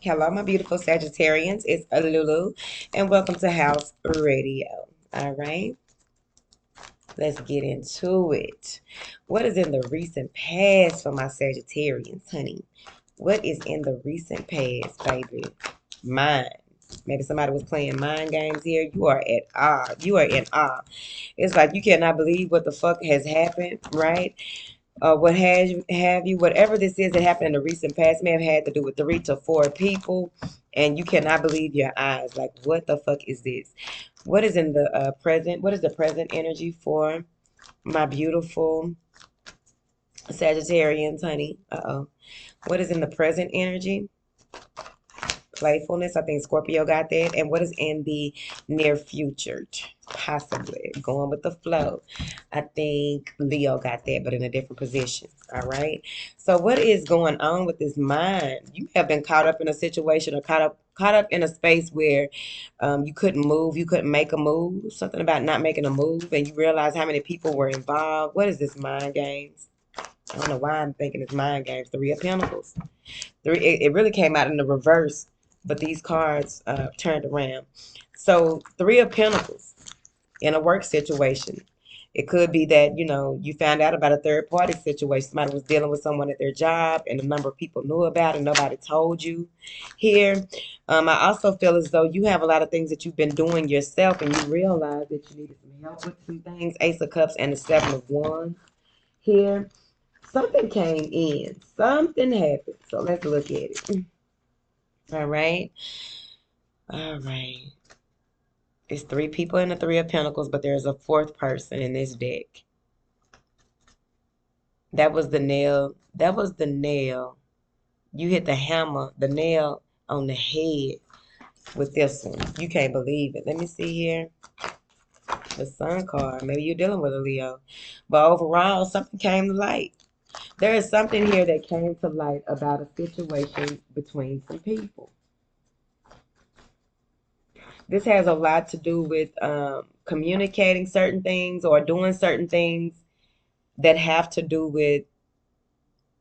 Hello, my beautiful Sagittarians. It's Lulu, and welcome to House Radio. All right, let's get into it. What is in the recent past for my Sagittarians, honey? What is in the recent past, baby? Mind. Maybe somebody was playing mind games here. You are at awe. You are in awe. It's like you cannot believe what the fuck has happened, right? What have you, whatever this is that happened in the recent past may have had to do with 3 to 4 people, and you cannot believe your eyes. Like, what the fuck is this? What is in the present? What is the present energy for my beautiful Sagittarians, honey? Uh-oh. What is in the present energy? Playfulness. I think Scorpio got that. And what is in the near future? Possibly going with the flow. I think Leo got that, but in a different position. All right. So what is going on with this mind? You have been caught up in a situation or caught up in a space where you couldn't move, you couldn't make a move, something about not making a move, and you realize how many people were involved. What is this mind games? I don't know why I'm thinking it's mind games. 3 of Pentacles. It really came out in the reverse, but these cards turned around. So 3 of Pentacles in a work situation. It could be that, you found out about a third party situation. Somebody was dealing with someone at their job and a number of people knew about it. Nobody told you here. I also feel as though you have a lot of things that you've been doing yourself and you realize that you needed some help with some things. Ace of Cups and the 7 of Wands here. Something came in. Something happened. So let's look at it. All right. All right. It's 3 people in the 3 of Pentacles, but there's a fourth person in this deck. That was the nail. That was the nail. You hit the hammer, the nail on the head with this one. You can't believe it. Let me see here. The Sun card. Maybe you're dealing with a Leo. But overall, something came to light. There is something here that came to light about a situation between some people. This has a lot to do with communicating certain things or doing certain things that have to do with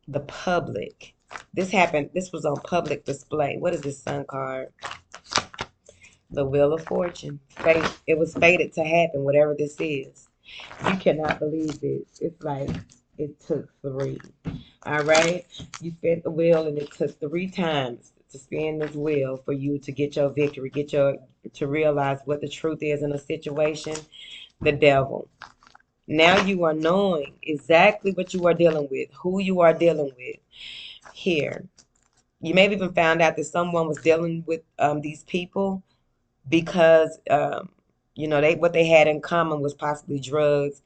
the public. This happened. This was on public display. What is this Sun card? The Wheel of Fortune. Fate. It was fated to happen, whatever this is. You cannot believe this. It's like it took 3. All right? You spent the wheel and it took 3 times to spin this wheel for you to get your victory, to realize what the truth is in a situation. The devil. Now you are knowing exactly what you are dealing with, who you are dealing with here. You may have even found out that someone was dealing with these people because they what they had in common was possibly drugs,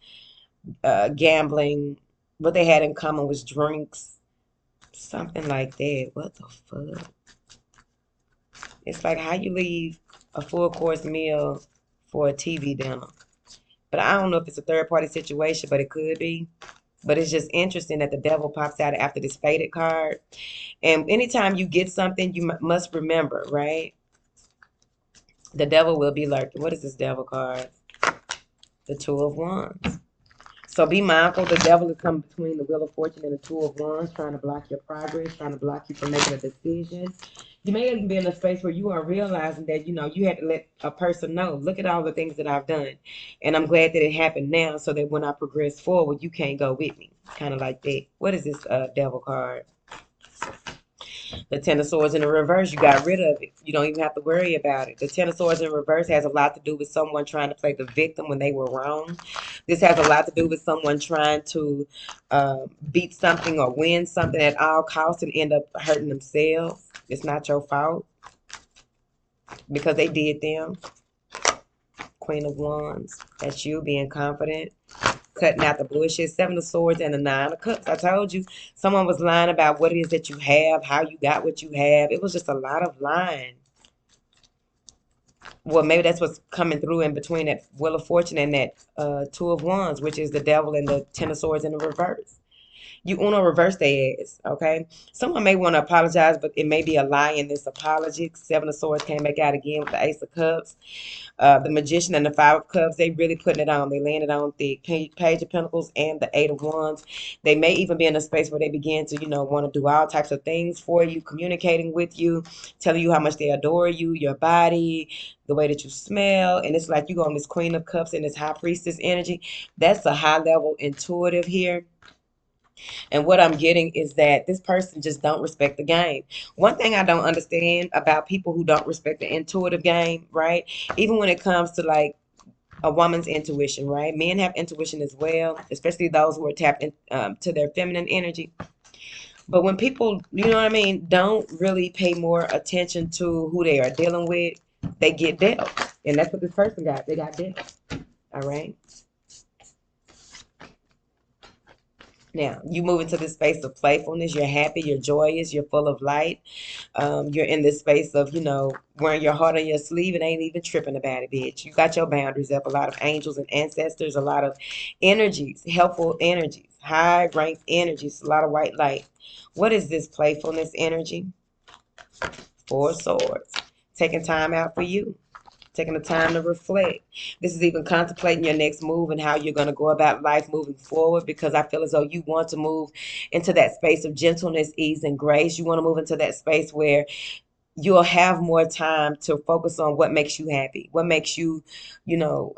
gambling. What they had in common was drinks, something like that. What the fuck? It's like how you leave a full course meal for a TV dinner. But I don't know if it's a third party situation, but it could be. But it's just interesting that the devil pops out after this faded card. And anytime you get something, you must remember, right? The devil will be lurking. What is this devil card? The 2 of Wands. So be mindful. The devil is coming between the Wheel of Fortune and the 2 of Wands, trying to block your progress, trying to block you from making a decision. You may even be in a space where you are realizing that, you had to let a person know, look at all the things that I've done. And I'm glad that it happened now so that when I progress forward, you can't go with me. Kind of like that. What is this devil card? The Ten of Swords in the reverse, you got rid of it. You don't even have to worry about it. The Ten of Swords in reverse has a lot to do with someone trying to play the victim when they were wrong. This has a lot to do with someone trying to beat something or win something at all costs and end up hurting themselves. It's not your fault because they did them. Queen of Wands. That's you being confident, cutting out the bullshit. 7 of Swords and the 9 of Cups. I told you someone was lying about what it is that you have, how you got what you have. It was just a lot of lying. Well, maybe that's what's coming through in between that Wheel of Fortune and that 2 of Wands, which is the devil and the 10 of Swords in the reverse. You uno reverse their ass, okay? Someone may want to apologize, but it may be a lie in this apology. Seven of Swords came back out again with the Ace of Cups. The Magician and the Five of Cups, they really putting it on. They laying it on thick. Page of Pentacles and the Eight of Wands. They may even be in a space where they begin to, want to do all types of things for you, communicating with you, telling you how much they adore you, your body, the way that you smell. And it's like you go on this Queen of Cups and this High Priestess energy. That's a high level intuitive here. And what I'm getting is that this person just don't respect the game. One thing I don't understand about people who don't respect the intuitive game, right? Even when it comes to like a woman's intuition, right? Men have intuition as well, especially those who are tapped in, to their feminine energy. But when people, you know what I mean, don't really pay more attention to who they are dealing with, they get dealt. And that's what this person got. They got dealt. All right. Now, you move into this space of playfulness. You're happy, you're joyous, you're full of light. You're in this space of, wearing your heart on your sleeve and ain't even tripping about it, bitch. You got your boundaries up. A lot of angels and ancestors, a lot of energies, helpful energies, high ranked energies, a lot of white light. What is this playfulness energy? Four of Swords. Taking time out for you. Taking the time to reflect. This is even contemplating your next move and how you're going to go about life moving forward, because I feel as though you want to move into that space of gentleness, ease, and grace. You want to move into that space where you'll have more time to focus on what makes you happy, what makes you, you know,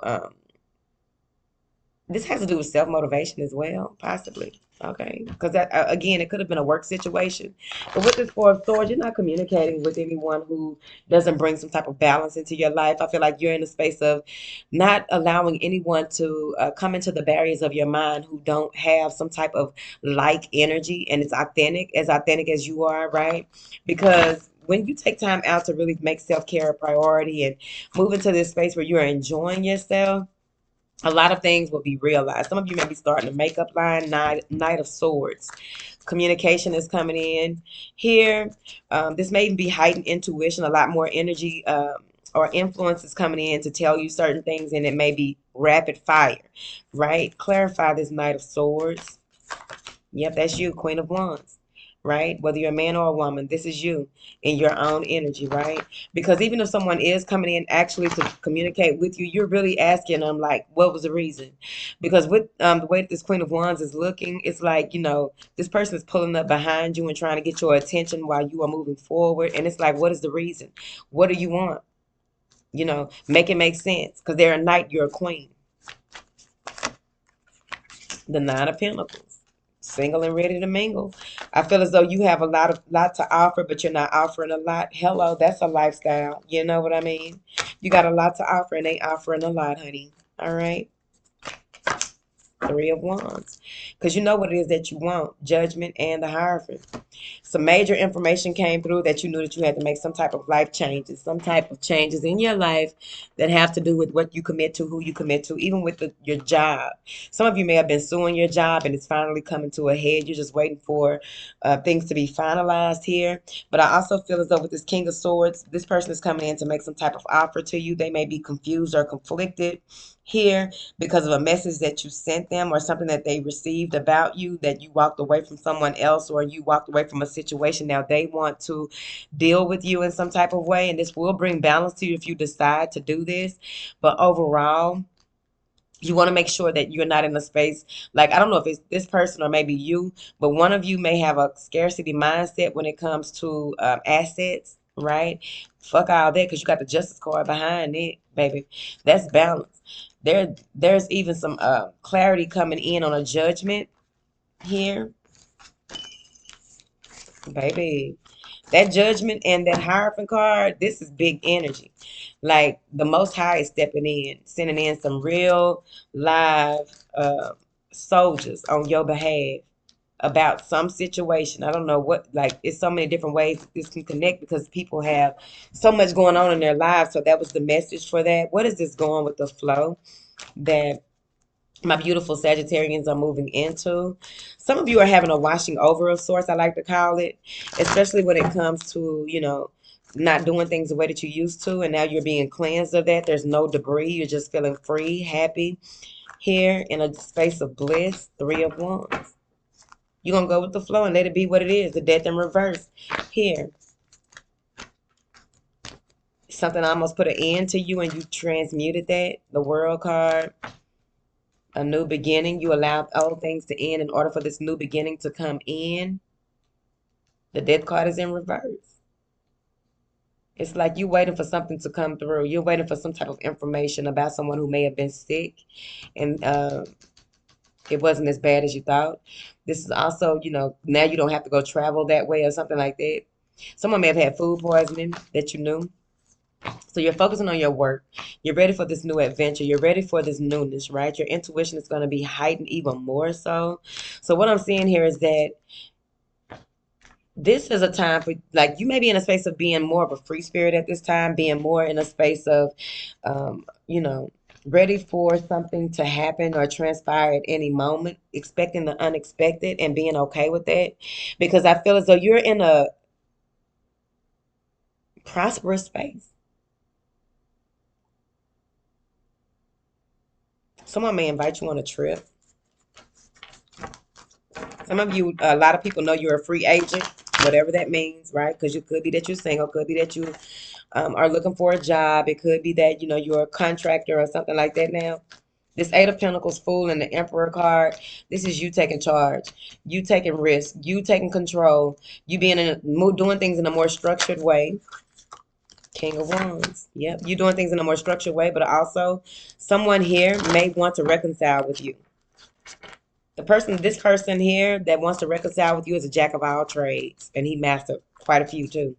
this has to do with self-motivation as well, possibly. Okay. Because that, again, it could have been a work situation. But with this Four of Swords, you're not communicating with anyone who doesn't bring some type of balance into your life. I feel like you're in a space of not allowing anyone to come into the barriers of your mind who don't have some type of like energy, and it's authentic as you are, right? Because when you take time out to really make self-care a priority and move into this space where you're enjoying yourself, a lot of things will be realized. Some of you may be starting a makeup line. Knight of Swords. Communication is coming in here. This may even be heightened intuition. A lot more energy or influence is coming in to tell you certain things, and it may be rapid fire, right? Clarify this Knight of Swords. Yep, that's you, Queen of Wands, right? Whether you're a man or a woman, this is you in your own energy, right? Because even if someone is coming in actually to communicate with you, you're really asking them, like, what was the reason? Because with the way that this Queen of Wands is looking, it's like, this person is pulling up behind you and trying to get your attention while you are moving forward. And it's like, what is the reason? What do you want? Make it make sense. Because they're a knight, you're a queen. The Nine of Pentacles. Single and ready to mingle. I feel as though you have a lot to offer, but you're not offering a lot. Hello, that's a lifestyle. You know what I mean? You got a lot to offer and ain't offering a lot, honey. All right. Three of Wands. Because you know what it is that you want. Judgment and the Hierophant. Some major information came through that you knew that you had to make some type of life changes, some type of changes in your life that have to do with what you commit to, who you commit to, even with your job. Some of you may have been suing your job and it's finally coming to a head. You're just waiting for things to be finalized here. But I also feel as though with this King of Swords, this person is coming in to make some type of offer to you. They may be confused or conflicted here because of a message that you sent them or something that they received about you, that you walked away from someone else or you walked away from a situation. Now they want to deal with you in some type of way, and this will bring balance to you if you decide to do this. But overall, you want to make sure that you're not in a space, like, I don't know if it's this person or maybe you, but one of you may have a scarcity mindset when it comes to assets, right? Fuck all that, because you got the Justice card behind it, baby. That's balance. There's even some clarity coming in on a judgment here, baby. That Judgment and that Hierophant card, this is big energy. Like the Most High is stepping in, sending in some real live soldiers on your behalf about some situation. I don't know what, like, it's so many different ways that this can connect because people have so much going on in their lives. So that was the message for that. What is this going with the flow that my beautiful Sagittarians are moving into? Some of you are having a washing over of sorts, I like to call it, especially when it comes to, not doing things the way that you used to, and now you're being cleansed of that. There's no debris. You're just feeling free, happy here in a space of bliss. Three of Wands. You're going to go with the flow and let it be what it is. The death in reverse. Here. Something almost put an end to you and you transmuted that. The world card. A new beginning. You allowed old things to end in order for this new beginning to come in. The death card is in reverse. It's like you waiting for something to come through. You're waiting for some type of information about someone who may have been sick and it wasn't as bad as you thought. This is also, now you don't have to go travel that way or something like that. Someone may have had food poisoning that you knew. So you're focusing on your work. You're ready for this new adventure. You're ready for this newness, right? Your intuition is going to be heightened even more so. So what I'm seeing here is that this is a time for, like, you may be in a space of being more of a free spirit at this time, being more in a space of, you know, ready for something to happen or transpire at any moment, expecting the unexpected and being okay with that. Because I feel as though you're in a prosperous space. Someone may invite you on a trip. Some of you, a lot of people know you're a free agent, whatever that means, right? Because it could be that you're single, could be that you are looking for a job. It could be that, you're a contractor or something like that now. This Eight of Pentacles, Fool, and the Emperor card, this is you taking charge, you taking risk, you taking control, you being doing things in a more structured way. King of Wands. Yep, you doing things in a more structured way, but also someone here may want to reconcile with you. This person here that wants to reconcile with you is a jack of all trades, and he mastered quite a few too.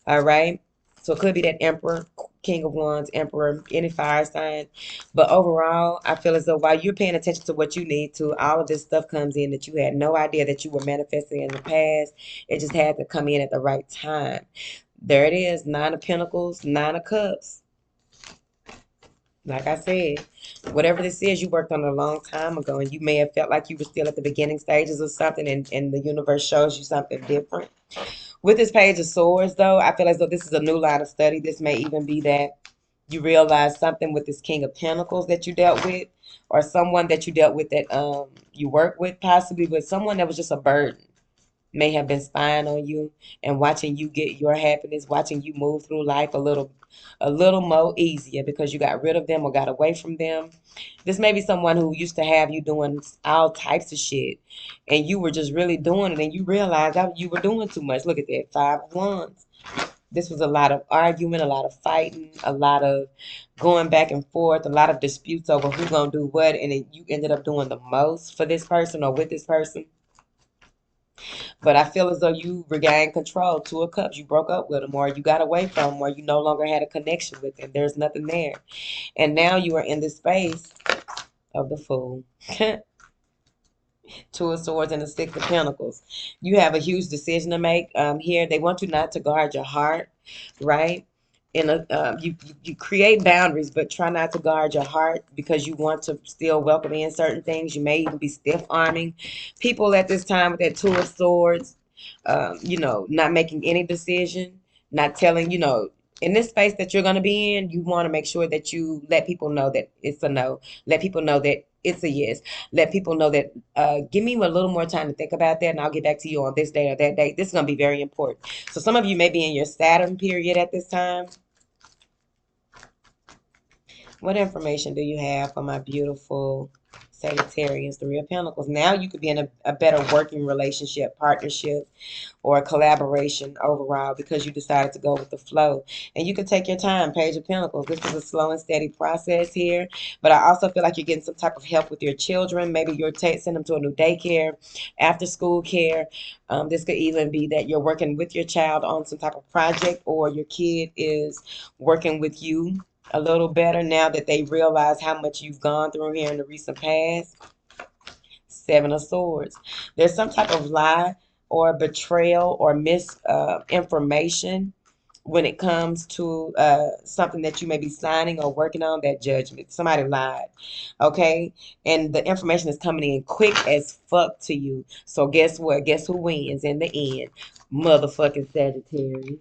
All right. So it could be that Emperor, King of Wands, Emperor, any fire sign. But overall, I feel as though while you're paying attention to what you need to, all of this stuff comes in that you had no idea that you were manifesting in the past. It just had to come in at the right time. There it is, Nine of Pentacles, Nine of Cups. Like I said, whatever this is, you worked on it a long time ago, and you may have felt like you were still at the beginning stages of something, and the universe shows you something different. With this Page of Swords, though, I feel as though this is a new line of study. This may even be that you realize something with this King of Pentacles that you dealt with, or someone that you dealt with that you work with, possibly with someone that was just a burden. May have been spying on you and watching you get your happiness, watching you move through life a little more easier because you got rid of them or got away from them. This may be someone who used to have you doing all types of shit and you were just really doing it and you realized that you were doing too much. Look at that, Five of Wands. This was a lot of arguing, a lot of fighting, a lot of going back and forth, a lot of disputes over who's gonna do what, and then you ended up doing the most for this person or with this person. But I feel as though you regained control. Two of Cups, you broke up with them, or you got away from them, or you no longer had a connection with them. There's nothing there. And now you are in the space of the Fool. Two of Swords and the Six of Pentacles. You have a huge decision to make here. They want you not to guard your heart, right? You create boundaries, but try not to guard your heart because you want to still welcome in certain things. You may even be stiff arming people at this time with that Two of Swords. Not making any decision, not telling. In this space that you're going to be in, you want to make sure that you let people know that it's a no. Let people know that it's a yes. Let people know that give me a little more time to think about that and I'll get back to you on this day or that day. This is going to be very important. So some of you may be in your Saturn period at this time. What information do you have for my beautiful Sagittarius, Three of Pentacles? Now you could be in a better working relationship, partnership, or a collaboration overall because you decided to go with the flow. And you can take your time, Page of Pentacles. This is a slow and steady process here. But I also feel like you're getting some type of help with your children. Maybe you're sending them to a new daycare, after school care. This could even be that you're working with your child on some type of project or your kid is working with you a little better now that they realize how much you've gone through here in the recent past. Seven of Swords. There's some type of lie or betrayal or misinformation when it comes to something that you may be signing or working on. That judgment. Somebody lied. Okay? And the information is coming in quick as fuck to you. So guess what? Guess who wins in the end? Motherfucking Sagittarius.